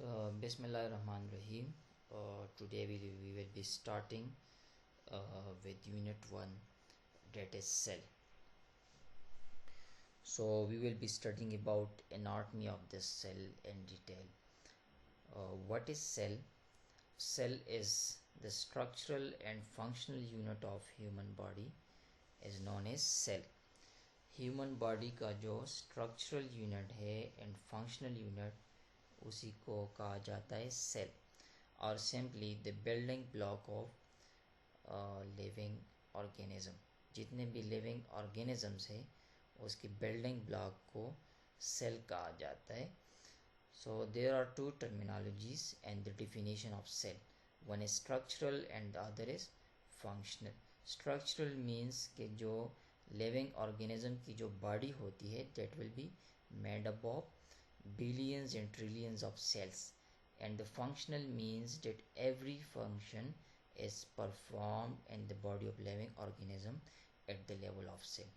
Bismillahirrahmanirrahim. Today we will be starting with Unit 1, that is cell. So we will be studying about anatomy of this cell in detail. What is cell? Cell is the structural and functional unit of human body is known as cell. Human body का जो structural unit है and functional unit उसी को कहा जाता है cell और simply the building block of living organism. जितने भी लिविंग ऑर्गेनिजम्स है उसकी बिल्डिंग ब्लॉक को सेल कहा जाता है. So there are two terminologies and the definition of cell. One is structural and the other is functional. Structural means के जो लिविंग ऑर्गेनिज्म की जो बॉडी होती है that will be made up of billions and trillions of cells, and the functional means that every function is performed in the body of living organism at the level of cell.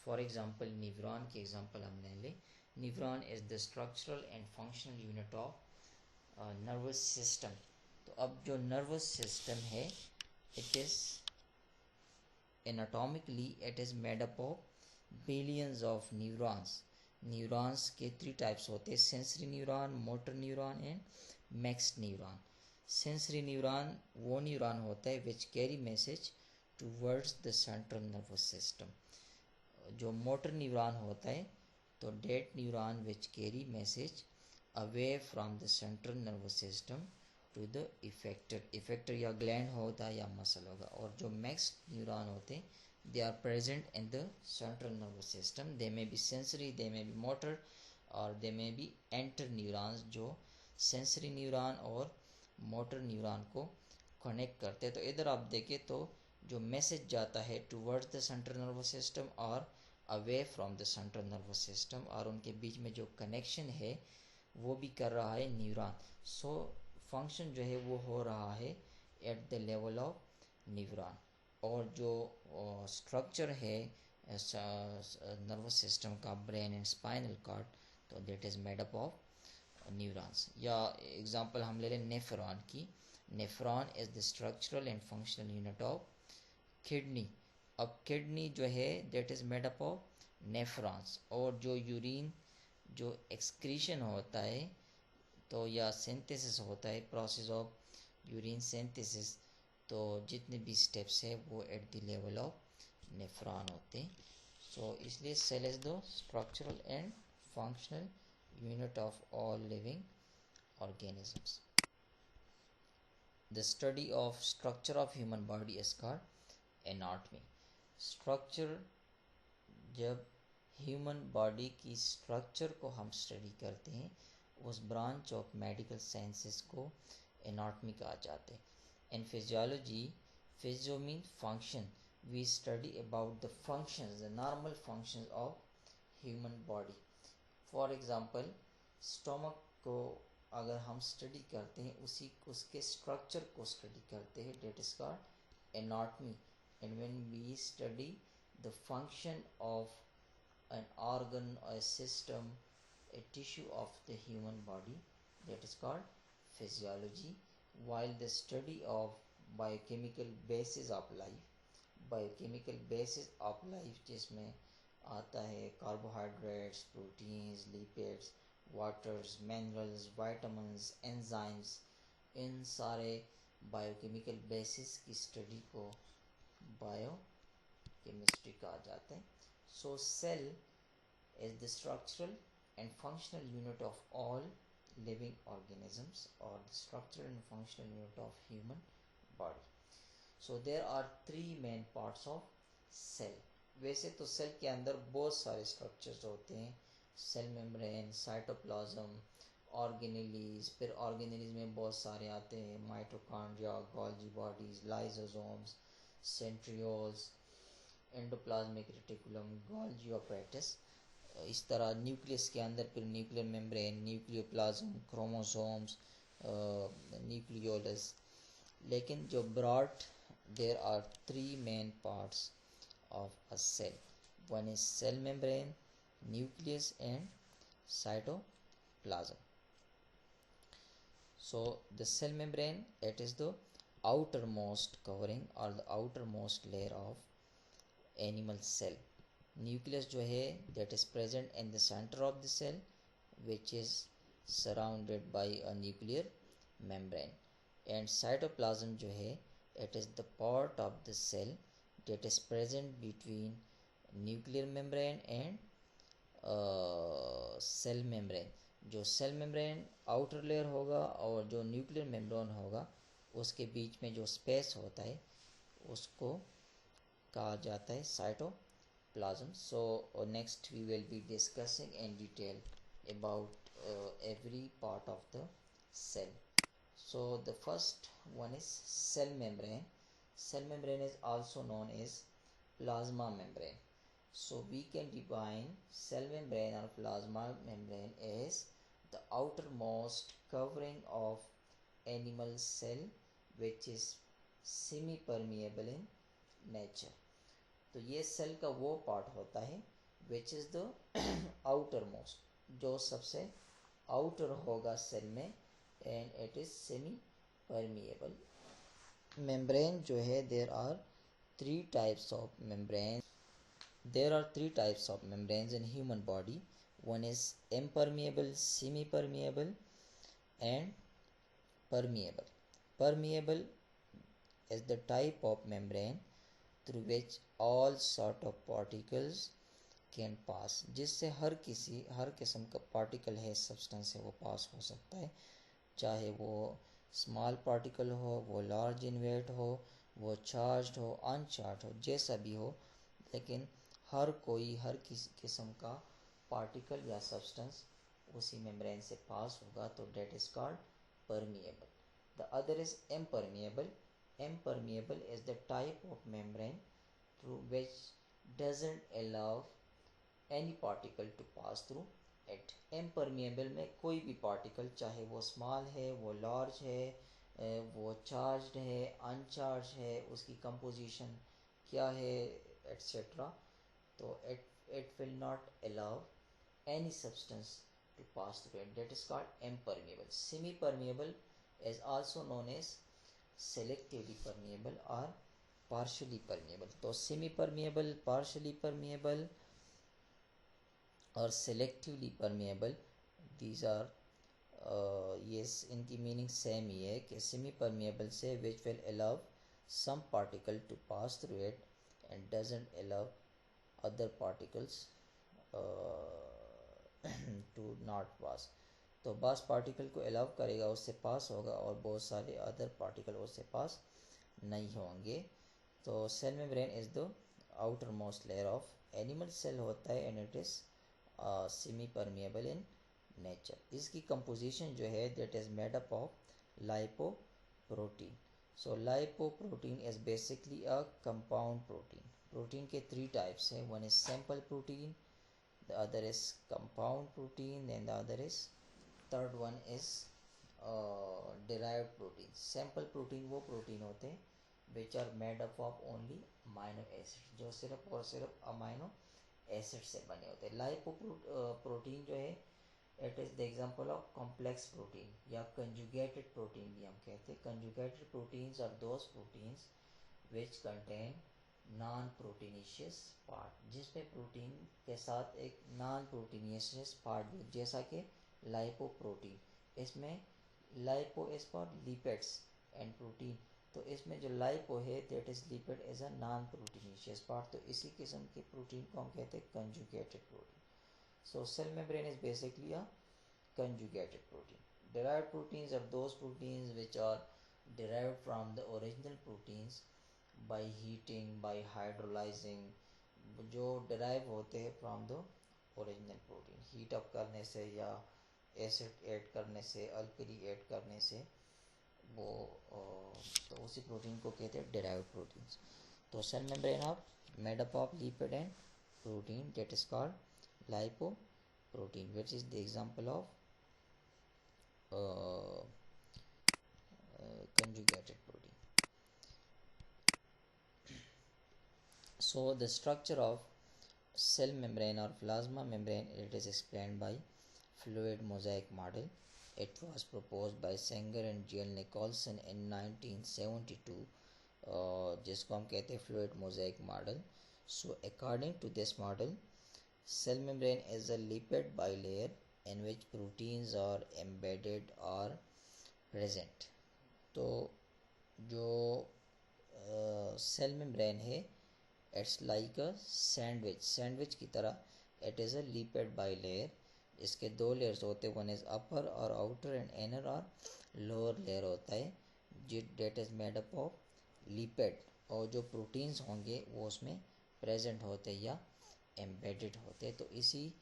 For example, neuron की example हम ले लें. Neuron is the structural and functional unit of nervous system. तो अब जो nervous system है it is anatomically it is made up of billions of neurons. Neurons के three types होते हैं: sensory neuron, motor neuron and mixed neuron. Sensory neuron वो neuron होता है which carry message towards the central nervous system. जो motor neuron होता है तो that neuron which carry message away from the central nervous system to the effector या gland होता है या मसल होगा. और जो मैक्स न्यूरॉन होते हैं they are present in the central nervous system. They may be sensory, they may be motor और they may be inter neurons जो सेंसरी न्यूरॉन और मोटर न्यूरॉन को कनेक्ट करते हैं. तो इधर आप देखें तो जो मैसेज जाता है towards the central nervous system और away from the central nervous system और उनके बीच में जो कनेक्शन है वो भी कर रहा है न्यूरॉन. सो फंक्शन जो है वो हो रहा है eight the level of neuron. और जो स्ट्रक्चर है नर्वस सिस्टम का, ब्रेन एंड स्पाइनल कॉर्ड, तो that is made up of neurons. या एग्जांपल हम ले लें नेफ्रॉन की. Nephron is the structural and functional unit of kidney. अब किडनी जो है that is made up of nephrons. और जो यूरिन जो एक्सक्रीशन होता है तो या सिंथेसिस होता है, प्रोसेस ऑफ यूरिन सिंथेसिस, तो जितने भी स्टेप्स है वो at the level of nephron होते हैं. सो इसलिए cell is the structural and functional unit of all living organisms. The study of structure of human body is called anatomy. Structure, जब human body की structure को हम study करते हैं उस ब्रांच ऑफ मेडिकल साइंसेस को anatomy कहा जाता है. In physiology, physio mean function, we study about the functions, the normal functions of human body. For example stomach को अगर हम स्टडी करते हैं उसके स्ट्रक्चर को स्टडी करते हैं, that is called anatomy. And when we study the function of an organ or a system, a tissue of the human body, that is called physiology. While the study of biochemical basis of life जिसमें आता है carbohydrates, proteins, lipids, waters, minerals, vitamins, enzymes, इन सारे biochemical basis की study को biochemistry कहा जाता है. So cell is the structural and functional unit of all living organisms or the structural and functional unit of human body. So there are three main parts of cell. वैसे तो cell के अंदर बहुत सारे structures होते हैं: cell membrane, cytoplasm, organelles. फिर organelles में बहुत सारे आते हैं: mitochondria, Golgi bodies, lysosomes, centrioles, endoplasmic reticulum, Golgi apparatus. इस तरह न्यूक्लियस के अंदर फिर nuclear membrane, nucleoplasm, chromosomes, nucleolus. लेकिन जो broad, there are three main parts of a cell. One is cell membrane, nucleus and cytoplasm. So the cell membrane, it is the outermost covering or the outermost layer of animal cell. Nucleus जो है that is present in the center of the cell, which is surrounded by a nuclear membrane. And cytoplasm जो है, it is the part of the cell that is present between nuclear membrane and cell membrane. जो cell membrane outer layer होगा और जो nuclear membrane होगा उसके बीच में जो स्पेस होता है उसको कहा जाता है cytoplasm. So next we will be discussing in detail about every part of the cell. So the first one is cell membrane. Cell membrane is also known as plasma membrane. So we can define cell membrane or plasma membrane as the outermost covering of animal cell which is semi permeable in nature. तो ये cell का वो part होता है which is the outermost, जो सबसे outer होगा cell में, and it is semi permeable. Membrane जो है there are three types of membranes in human body. One is impermeable, semi permeable and permeable. Permeable is the type of membrane through which all sort of particles can pass, जिससे हर किस्म का particle है, substance है, वो पास हो सकता है. चाहे वो स्मॉल पार्टिकल हो, वो लार्ज इन वेट हो, वो चार्ज्ड हो, अनचार्ज हो, जैसा भी हो, लेकिन हर किसी किस्म का पार्टिकल या सब्सटेंस उसी मेम्ब्रेन से पास होगा, तो that is called permeable. The other is impermeable. Impermeable is the type of membrane through which doesn't allow any particle to pass through it. Impermeable में कोई भी पार्टिकल, चाहे वो स्मॉल है, वो लार्ज है, वो चार्ज्ड है, अनचार्ज है, उसकी कंपोजिशन क्या है, एट्सेट्रा, तो it will not allow any substance to pass through it. That is called impermeable. Semi permeable is also known as selectively permeable or partially permeable. तो semi permeable, partially permeable और selectively permeable, these are yes, इनकी meaning same ही है कि semi permeable से which will allow some particle to pass through it and doesn't allow other particles to not pass. तो बस particle को allow करेगा, उससे पास होगा, और बहुत सारे अदर पार्टिकल उससे पास नहीं होंगे. तो cell membrane is the outer most layer of animal cell होता है, and it is semi permeable in nature. इसकी कंपोजिशन जो है that is made up of lipoprotein. So lipoprotein is basically a compound protein. Protein के three types हैं. One is simple protein, the other is compound protein, and the other is third one is derived protein. Simple protein वो protein होते हैं which are made up of only amino acid, जो सिर्फ और सिर्फ amino acid से बने होते हैं. लाइपोप्रोटीन जो है it is the example of complex protein या कंजुगेटेड प्रोटीन भी हम कहते हैं. Conjugated proteins are those proteins which contain non proteinaceous part, जिसमें प्रोटीन के साथ एक नॉन प्रोटीनिशियस पार्ट भी, जैसा कि लाइपोप्रोटीन. इसमें lipo is for lipids and protein, तो इसमें जो लाइपो है that is lipid as a non proteinaceous part. तो इसी किस्म के प्रोटीन को हम कहते हैं conjugated protein. So cell membrane is basically a conjugated protein. Derived proteins are those proteins which are derived from the original proteins by heating, by hydrolyzing, जो derive होते हैं from the original protein. heat up करने से या acid add करने से, alkali add करने से, वो तो उसी प्रोटीन को कहते हैं derived proteins. तो cell membrane are made up of lipid and protein that is called lipoprotein, which is the example of conjugated protein. So the structure of cell membrane or plasma membrane, it is explained by fluid mosaic model. It was proposed by Sanger and Jill Nicholson in 1972, जिसको हम कहते हैं fluid mosaic model. So according to this model, cell membrane is a lipid bilayer in which proteins are embedded or present. तो जो cell membrane है, it's like a sandwich की तरह. It is a lipid bilayer. इसके दो layers होते हैं, one is upper और आउटर एंड इनर और लोअर लेयर होता है, जिट that is made up of lipid. और जो प्रोटीन्स होंगे वो उसमें प्रेजेंट होते हैं या एम्बेडेड होते हैं. तो इसी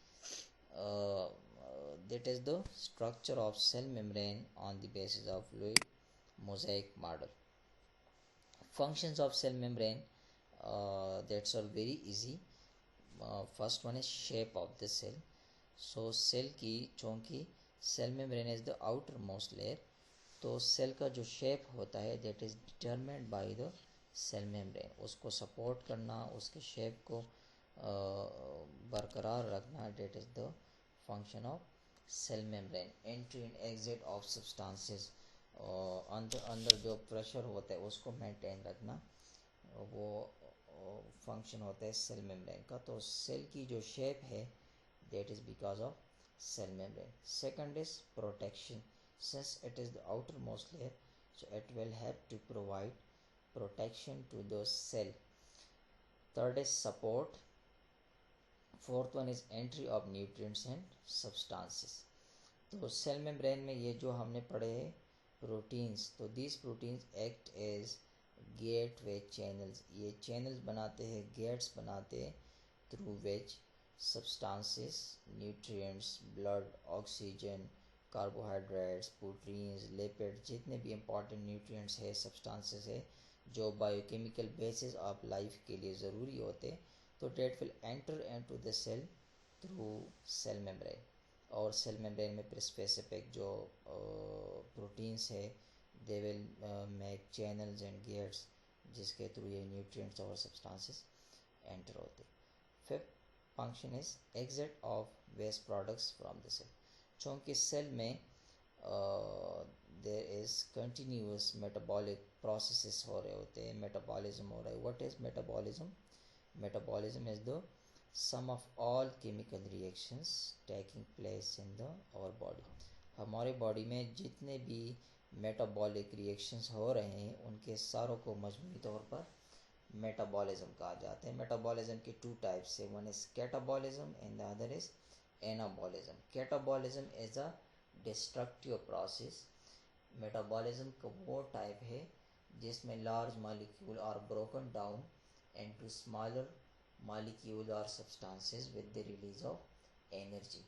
that is the structure of cell membrane on the basis of fluid mosaic model. Functions of cell membrane, that's all very easy. First one is shape of the cell. So cell की चूँकि cell membrane is the outermost layer, तो cell का जो shape होता है that is determined by the cell membrane. उसको support करना, उसके शेप को बरकरार रखना, that is the function of cell membrane. Entry and exit of substances, अंदर जो प्रेशर होता है उसको मेंटेन रखना, वो फंक्शन होता है सेल मेम्ब्रेन का. तो सेल की जो शेप है that is because of cell membrane. Second is protection. Since it is the outermost layer, so it will help to provide protection to the cell. Third is support. Fourth one is entry of nutrients and substances. तो cell membrane में ये जो हमने पढ़े हैं proteins, तो these proteins act as gateway channels. ये channels बनाते हैं, गेट्स बनाते हैं, through which substances, nutrients, blood, oxygen, carbohydrates, proteins, lipid, जितने भी इंपॉर्टेंट न्यूट्रिएंट्स है, सब्सटेंसेस है जो बायोकेमिकल बेसिस ऑफ लाइफ के लिए ज़रूरी होते, तो that will enter into the cell through cell membrane. और सेल मेम्ब्रेन में स्पेसिफिक जो प्रोटीन्स है, they will make channels and gates जिसके थ्रू ये न्यूट्रिएंट्स और सब्सटेंसेस एंटर होते. Fifth function is exit of waste products from the cell. चूँकि सेल में there is continuous metabolic processes हो रहे होते हैं, मेटाबॉलिज्म हो रहा है. What is metabolism? Metabolism is the sum of all chemical reactions taking place in the our body. हमारे बॉडी में जितने भी मेटाबॉलिक रिएक्शंस हो रहे हैं उनके सारों को मजमूई तौर पर मेटाबॉलिज्म कहा जाता है. मेटाबॉलिज्म के टू टाइप्स है, one is catabolism and the other is anabolism. Catabolism is a destructive process. Metabolism का वो टाइप है जिसमें large molecule are broken down into smaller molecule or substances with the release of energy.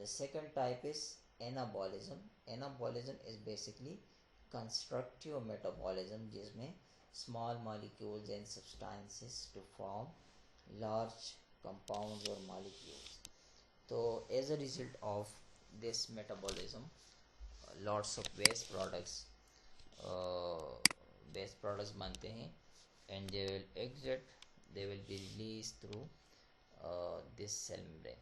The second type is anabolism. Anabolism is basically constructive metabolism जिसमें small molecules and substances to form large compounds or molecules. So as a result of this metabolism, lots of waste products बनते हैं and they will exit, they will be released through this cell membrane.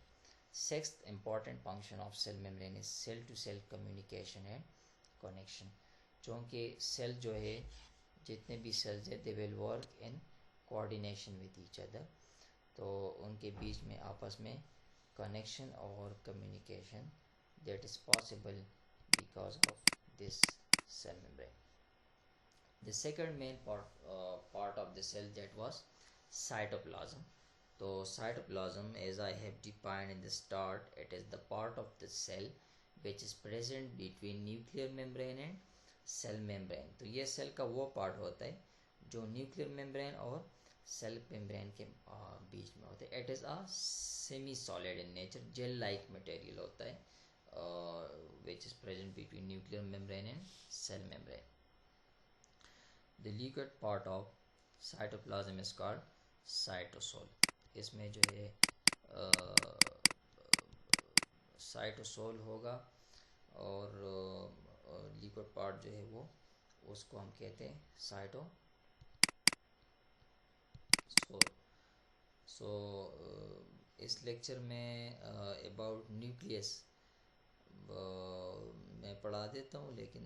Sixth important function of cell membrane is cell to cell communication and connection. चूँकि cell जो है, जितने भी sales है, they will work in coordination with each other, तो उनके बीच में आपस में connection और communication that is possible because of this cell membrane. The second main part of the cell, that was cytoplasm. So cytoplasm, as I have defined in the start, it is the part of the cell which is present between nuclear membrane and cell membrane. तो ये cell का वो part होता है जो nuclear membrane और cell membrane के बीच में होता है. It is a semi solid in nature, jail like material होता है which is present between nuclear membrane and cell membrane. The liquid part of cytoplasm is called cytosol. इसमें जो है साइटोसोल होगा और लिक्विड पार्ट जो है वो उसको हम कहते हैं साइटोसोल. सो इस लेक्चर में अबाउट न्यूक्लियस मैं मैं पढ़ा देता हूँ, लेकिन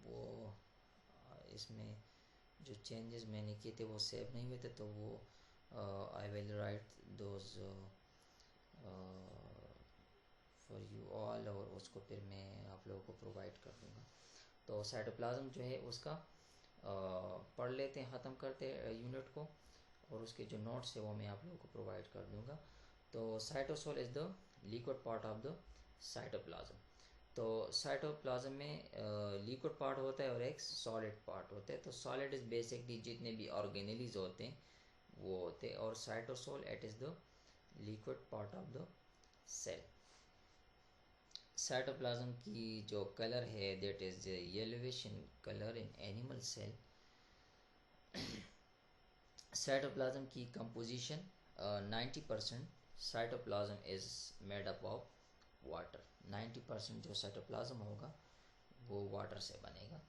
वो इसमें जो चेंजेस मैंने किए थे वो सेव नहीं हुए थे, तो वो I will write those for you all, और उसको फिर मैं आप लोगों को प्रोवाइड कर दूँगा। तो साइटोप्लाज्म जो है उसका पढ़ लेते हैं, ख़त्म करते हैं यूनिट को, और उसके जो नोट्स है वो मैं आप लोगों को प्रोवाइड कर दूँगा। तो cytosol is the liquid part of the cytoplasm. तो साइटोप्लाज्म में लिक्विड पार्ट होता है और एक सॉलिड पार्ट होता है। तो सॉलिड इज़ बेसिकली जितने भी ऑर्गेनेलीज होते हैं वो होते हैं, और cytosol it is the liquid part of the cell. Cytoplasm की जो कलर है that is yellowish in colour in animal cell. Cytoplasm की composition 90% cytoplasm is made up of water. 90% जो साइटोप्लाज्म होगा वो वाटर से बनेगा,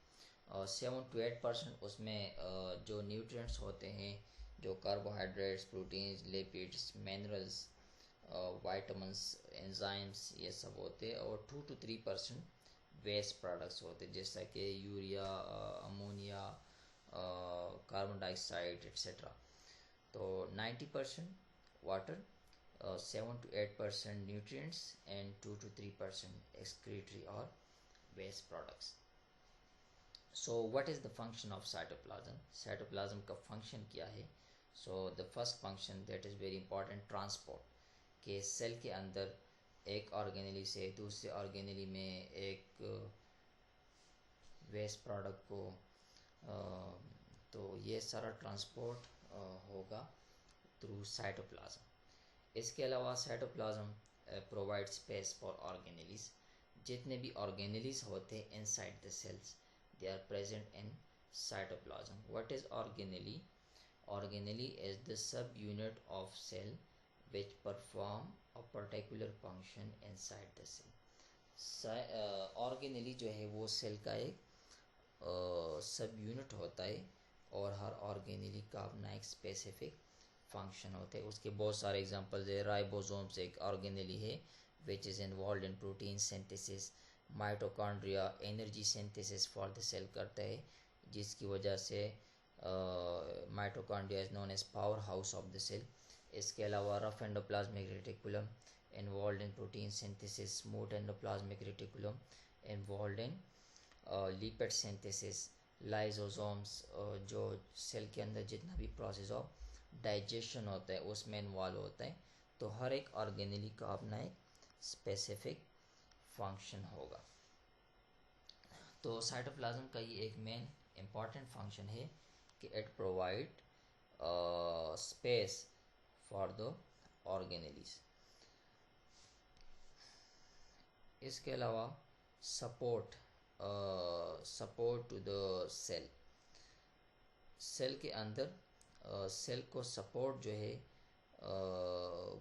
और 7 to 8% उसमें जो न्यूट्रिएंट्स होते हैं, जो carbohydrates, proteins, lipids, minerals, vitamins, enzymes, ये सब होते हैं, और 2 to 3% वेस्ट प्रोडक्ट्स होते हैं, जैसा कि urea, ammonia, carbon dioxide etcetera. तो 90% water, 7 to 8% nutrients, and 2 to 3% excretory or waste products. So what is the function of cytoplasm? Cytoplasm का function क्या है? So the first function that is very important, transport, कि cell के अंदर एक organelle से दूसरे ऑर्गेनेली में एक वेस्ट प्रोडक्ट को तो ये सारा ट्रांसपोर्ट होगा थ्रू साइटोप्लाज्म। इसके अलावा cytoplasm provide space for organelles. जितने भी ऑर्गेनेलीज होते हैं inside the cells they are present in cytoplasm. What is organelle? Organelle is the subunit of cell which perform a particular function inside the cell. Organelle जो है वो cell का एक सब यूनिट होता है, और हर ऑर्गेनेली का अपना एक स्पेसिफिक फंक्शन होता है। उसके बहुत सारे एग्जांपल्स है। राइबोसोम्स एक ऑर्गेनेली है which is involve in protein synthesis. Mitochondria energy synthesis for the cell करता है, जिसकी वजह से mitochondria is known as powerhouse of the cell. इसके अलावा rough endoplasmic reticulum involve in protein synthesis. Smooth endoplasmic reticulum involve in lipid synthesis. Lysosomes जो cell के अंदर जितना भी प्रोसेस ऑफ डाइजेशन होता है उसमें इन्वॉल्व होता है। तो हर एक ऑर्गेनेली का अपना एक स्पेसिफिक फंक्शन होगा। तो साइटोप्लाज्म का ये एक मेन इम्पॉर्टेंट फंक्शन है कि it provide space for the organelles. इसके अलावा support to the cell. Cell के अंदर सेल को सपोर्ट जो है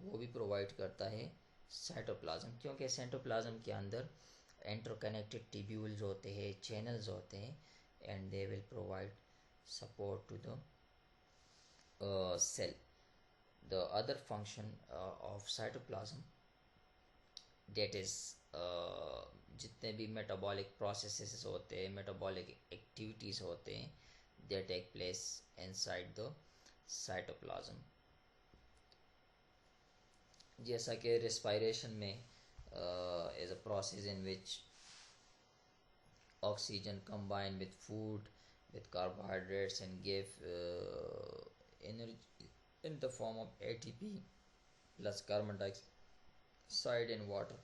वो भी प्रोवाइड करता है साइटोप्लाज्म, क्योंकि साइटोप्लाज्म के अंदर इंटरकनेक्टेड ट्यूब्यूल्स होते हैं, चैनल्स होते हैं, and they will provide support to the cell. The other function of cytoplasm that is जितने भी metabolic processes होते हैं, metabolic activities होते हैं, they take place inside the cytoplasm. जैसा कि respiration में is a process in which oxygen combine with food with carbohydrates and give energy in the form of ATP plus carbon dioxide and water.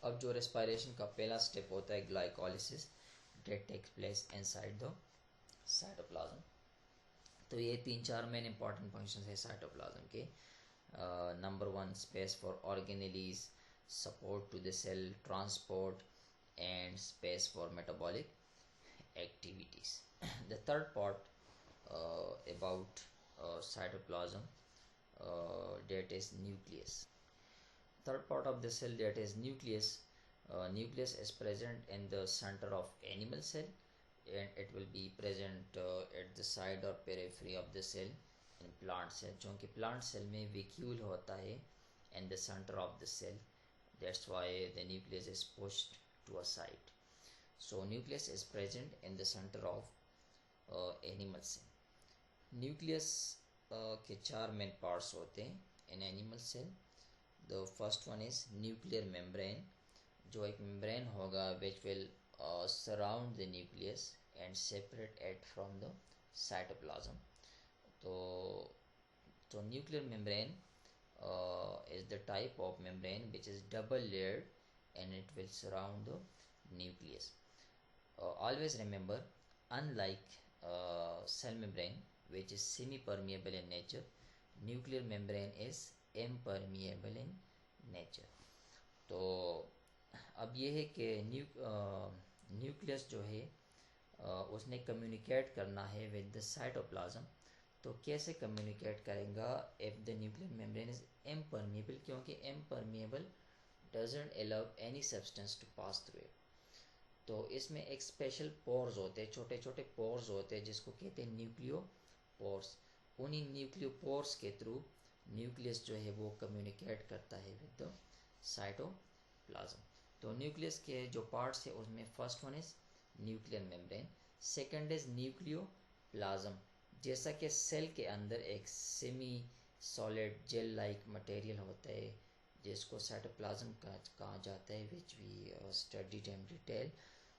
अब जो respiration का पहला step होता है glycolysis, that takes place inside the cytoplasm. तो ये 3-4 main important functions है cytoplasm के। Number 1 space for organelles, support to the cell, transport, and space for metabolic activities. The third part about cytoplasm that is nucleus. Third part of the cell that is nucleus. Nucleus is present in the center of animal cell, and it will be present at the side or periphery of the cell in plant cell. क्योंकि plant cell में vacuole होता है in the center of the cell, that's why the nucleus is pushed to a side. So nucleus is present in the center of animal cell. Nucleus के चार main parts होते हैं in animal cell. The first one is nuclear membrane, जो एक membrane होगा which will surround the nucleus and separate it from the cytoplasm. तो nuclear membrane is the type of membrane which is double layered and it will surround the nucleus. Always remember, unlike cell membrane which is semi-permeable in nature, nuclear membrane is impermeable in nature. तो अब ये है कि nucleus जो है उसने communicate करना है विद द साइटोप्लाज्म. तो कैसे कम्युनिकेट करेगा if the nuclear membrane is impermeable, क्योंकि impermeable doesn't allow any substance to pass through it. तो इसमें एक स्पेशल पोर्स होते हैं, छोटे छोटे पोर्स होते हैं जिसको कहते हैं न्यूक्लियो पोर्स. उन्हीं न्यूक्लियो पोर्स के थ्रू न्यूक्लियस जो है वो कम्युनिकेट करता है विद द साइटोप्लाज्म. तो न्यूक्लियस के जो पार्ट्स है उसमें first one is nuclear membrane, second is nucleoplasm. जैसा कि सेल के अंदर एक semi solid gel like material होता है जिसको साइटोप्लाज्म कहा जाता है, which we studied in detail.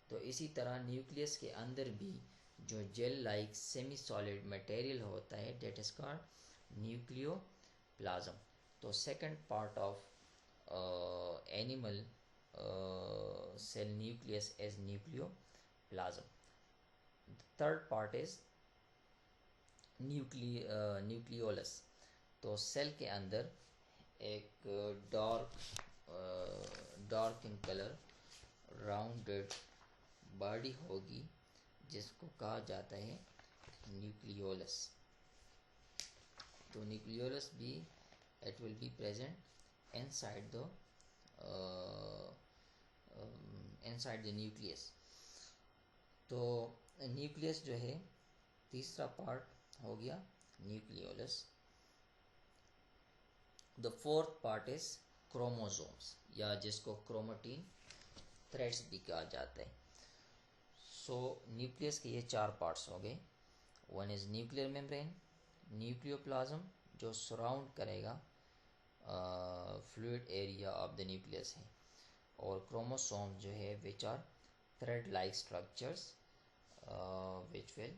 तो इसी तरह न्यूक्लियस के अंदर भी जो gel like semi solid material होता है डेट इज कॉल्ड न्यूक्लियोप्लाज्म. तो second part of animal cell nucleus is nucleoplasm. The third part is nucleolus. तो सेल के अंदर एक dark in colour rounded body होगी जिसको कहा जाता है न्यूक्लियोलस. तो न्यूक्लियोलस भी it will be present inside the inside the nucleus. तो न्यूक्लियस जो है तीसरा पार्ट हो गया nucleolus. The fourth part is chromosomes, या जिसको क्रोमेटिन थ्रेड्स भी कहा जाता है. सो न्यूक्लियस के ये चार पार्ट्स हो गए. One is nuclear membrane, nucleoplasm जो सराउंड करेगा fluid area of the nucleus है, और क्रोमोसोम जो है which are thread like structures which will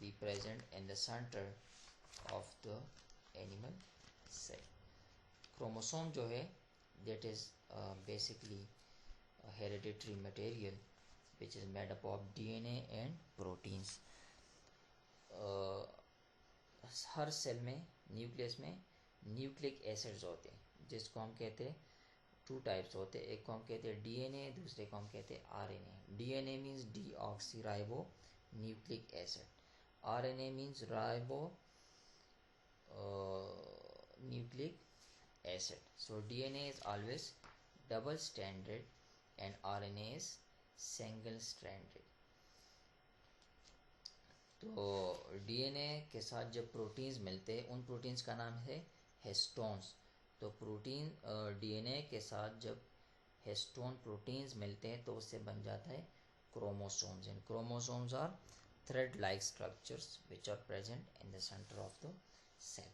be present in the centre of the animal cell. Chromosome जो है that is basically a hereditary material which is made up of DNA and proteins. हर cell में nucleus में nucleic acids होते हैं जिसको हम कहते हैं टू टाइप्स होते हैं. एक को हम कहते हैं डीएनए, दूसरे को हम कहते हैं RNA. DNA means deoxyribo nucleic acid, RNA means ribo nucleic acid. So DNA is always double stranded and RNA is single stranded. तो DNA के साथ जब प्रोटीन्स मिलते हैं उन प्रोटीन्स का नाम है हिस्टोन्स. तो प्रोटीन DNA के साथ जब हिस्टोन प्रोटीन्स मिलते हैं तो उससे बन जाता है chromosomes. And chromosomes are thread like structures which are present in the centre of the cell.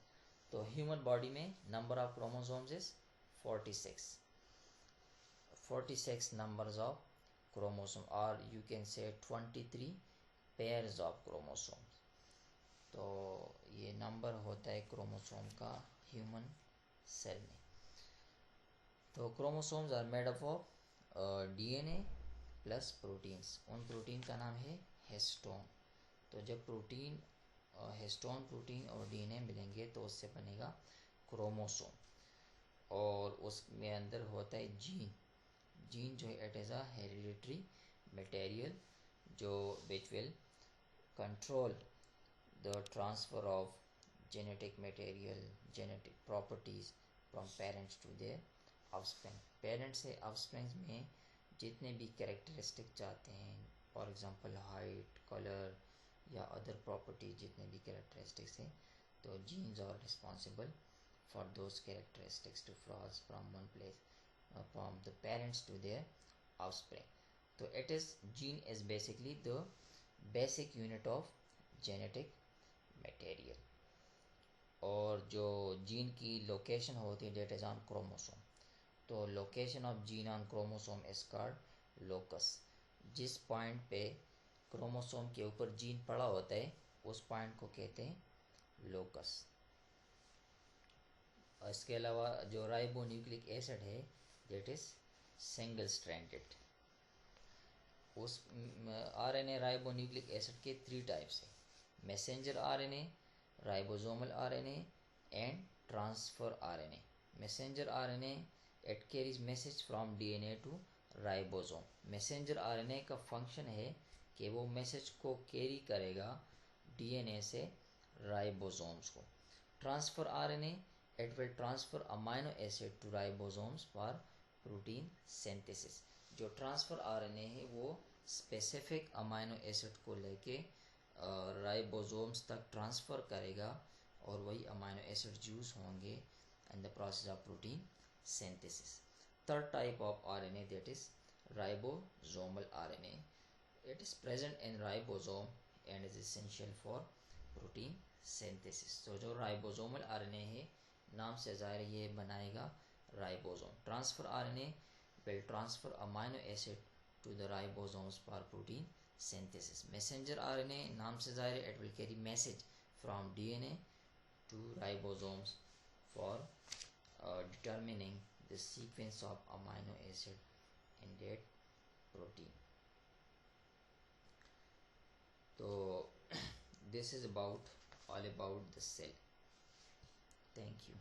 तो ह्यूमन बॉडी में number of chromosomes is 46. 46 numbers of chromosome, or you can say 23 pairs of chromosomes. तो ये number होता है chromosome का human cell में. तो chromosomes are made up of DNA plus proteins. उन प्रोटीन का नाम है हिस्टोन. तो जब प्रोटीन हिस्टोन प्रोटीन और डीएनए मिलेंगे तो उससे बनेगा क्रोमोसोम, और उसमें अंदर होता है जीन. जीन जो है it is a hereditary material जो which will control the transfer of genetic material, genetic properties from parents to their offspring. Parents से ऑफस्प्रिंग्स में जितने भी कैरेक्टरिस्टिक चाहते हैं, फॉर एग्जांपल हाइट, कलर या अदर प्रॉपर्टी, जितने भी कैरेक्टरिस्टिक्स हैं, तो genes are responsible for those characteristics to फ्रॉज from one place from the parents to their offspring. तो it is gene is basically the basic unit of genetic material. और जो gene की location होती है डेट इज ऑन क्रोमोसोम. तो location of gene on chromosome is called locus. जिस point पे chromosome के ऊपर जीन पड़ा होता है उस पॉइंट को कहते हैं लोकस. इसके अलावा जो राइबो न्यूक्लिक एसिड है दैट इज सिंगल स्ट्रैंडेड. उस आरएनए राइबो न्यूक्लिक एसिड के 3 टाइप्स है: messenger RNA, ribosomal RNA and transfer RNA. Messenger RNA it carries message from DNA to ribosome. Messenger RNA का function है कि वो message को carry करेगा डीएनए से राइबोसोम्स को. Transfer RNA it will transfer amino acid to ribosomes for protein synthesis. जो transfer RNA है वो स्पेसिफिक अमाइनो एसिड को लेके राइबोसोम्स तक ट्रांसफ़र करेगा और वही अमाइनो एसिड यूज होंगे in the process of protein synthesis. Third type of RNA that is ribosomal RNA. It is present in ribosome and is essential for protein synthesis. तो जो ribosomal RNA है नाम से ज़ाहिर ये बनाएगा ribosome. Transfer RNA will transfer amino acid to the ribosomes for protein synthesis. Messenger RNA नाम से ज़ाहिर है it will carry message from DNA to ribosomes for determining the sequence of amino acid in that protein. So this is about all about the cell. Thank you.